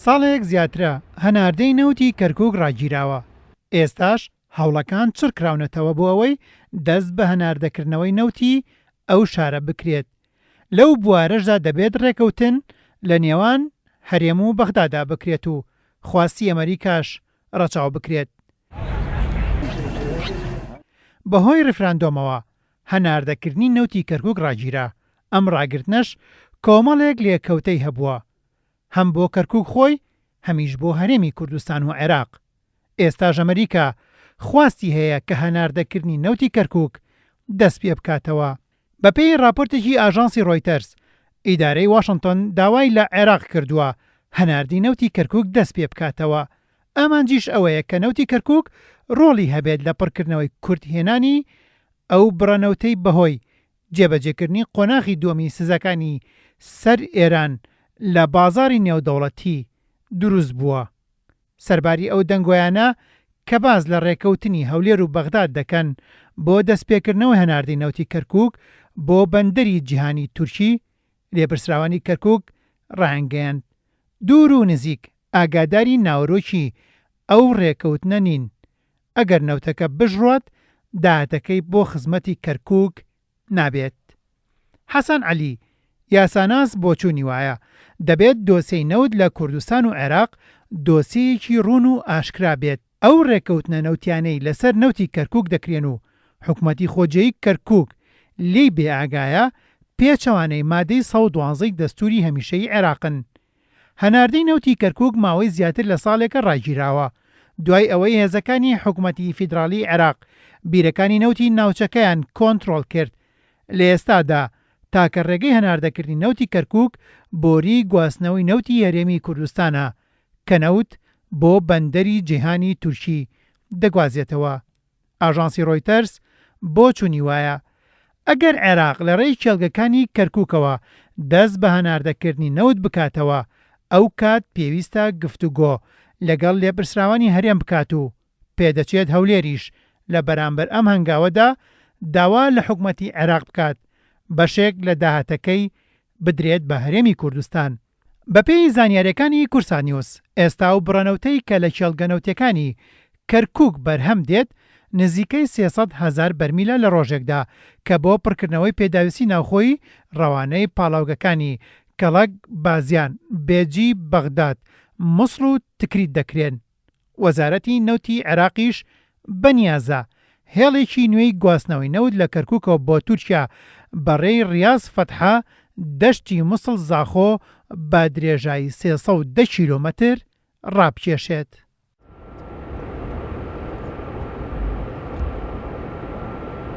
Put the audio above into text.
ساڵێک زیاترە هەناردەی نەوتی کەرکووک ڕاگیراوە. ئێستاش هەوڵەکان چڕکراونەتەوە بۆ ئەوەی دەست بە هەناردەکردنەوەی نەوتی ئەو شارە بکرێت. لەو بوارەشدا دەبێت ڕێکەوتن لە نێوان هەرێم و بەغدادا بکرێت و خواستی ئەمریکاش ڕەچاو بکرێت. بەهۆی ڕفراندۆمەوە هەناردەکردنی نەوتی کەرکووک ڕاگیرا. ئەم ڕاگرتنەش کۆمەڵێک لێکەوتەی هەبووە، هەم بۆ کەرکووک خۆی هەمیش بۆ هەرێمی کوردستان و عێراق. ئێستاش ئەمریکا خواستی هەیە کە هەناردەکردنی نەوتی کەرکووک دەست پێ بکاتەوە. بەپێی راپۆرتێکی ئاژانسی ڕۆیتەرس، ئیدارەی واشنگتن داوای لە عێراق کردووە هەناردی نەوتی کەرکووک دەست پێ بکاتەوە. ئەمانجیش ئەوەیە کە نەوتی کەرکووک ڕۆڵی هەبێت لە پڕکردنەوەی کورتهێنانی ئەو بڕەنەوتەی بەهۆی جێبەجێکردنی قۆناغی دووەمی سزەکانی سەر ئێران لە بازاری نێودەوڵەتی دروست بووە. سەرباری ئەو دەنگۆیانە کە باز لە ڕێکەوتنی هەولێر و بەغداد دەکەن بۆ دەستپێکردنەوەی هەناردی نەوتی کەرکووک بۆ بەندەری جیهانی تورکی، لێپرسراوانی کەرکووک ڕاهەنگەیاند. دوور و نزیک ئاگاداری ناوەڕۆکی ئەو ڕێکەوتنە نین. ئەگەر نەوتەکە بژڕوات داهاتەکەی بۆ خزمەتی کەرکووک نابێت. حەسەن عەلی یاساناس بۆ چوونی وایە دەبێت دۆسیەی نەوت لە کوردستان و عێراق دۆسیەیەکی ڕوون و ئاشکرا بێت. ئەو ڕێکەوتنە نەوتیانەی لەسەر نەوتی کەرکووک دەکرێن و حکومەتی خۆجێی کەرکووک لێی بێئاگایە پێچەوانەی مادەی 112 دەستوری هەمیشەیی عێراقن. هەناردەی نەوتی کەرکووک ماوەی زیاتر لە ساڵێکە ڕاگیراوە دوای ئەوەی هێزەکانی حکومەتی فیدراڵی عێراق بیرەکانی نەوتی ناوچەکەیان کۆنتڕۆڵ کرد. لە ئێستادا تاکە ڕێگەی هەناردەکردنی نەوتی کەرکووک بۆری گواستنەوەی نەوتی هەرێمی کوردستانە کە نەوت بۆ بەندەری جیهانی تورکی دەگوازێتەوە. ئاژانسی ڕۆیتەرس بۆ چوونی وایە ئەگەر عێراق لە ڕێی کێڵگەکانی کەرکووکەوە دەست بە هەناردەکردنی نەوت بکاتەوە، ئەو کات پێویستە گفتوگۆ لەگەڵ لێپرسراوانی هەرێم بکات و پێدەچێت هەولێریش لە بەرامبەر ئەم هەنگاوەدا داوا لە حکومەتی عێراق بکات بەشێک لە داهاتەکەی بدرێت بە هەرێمی کوردستان. بەپێی زانیاریەکانی کورسانیوس، ئێستا و بڕەنەوتەی کە لە کێڵگەنەوتەکانی کەرکووک بەرهەم دێت نزیکەی 300,000 بەرمیلە لە ڕۆژێکدا کە بۆ پڕکردنەوەی پێداویستی ناوخۆی ڕەوانەی پاڵاوگەکانی کەڵک، بازیان، بێجی، بەغداد، موسڵ و تکریت دەکرێن. وەزارەتی نەوتی عێراقیش بەنیازە هێڵێکی نوێی گواستنەوەی نەوت لە کەرکووکەوە بۆ تورکیا بەڕێی ڕیاز فەتحە دەشتی موسڵ زاخۆ بە درێژایی 310 کیلۆمەتر ڕابکێشێت.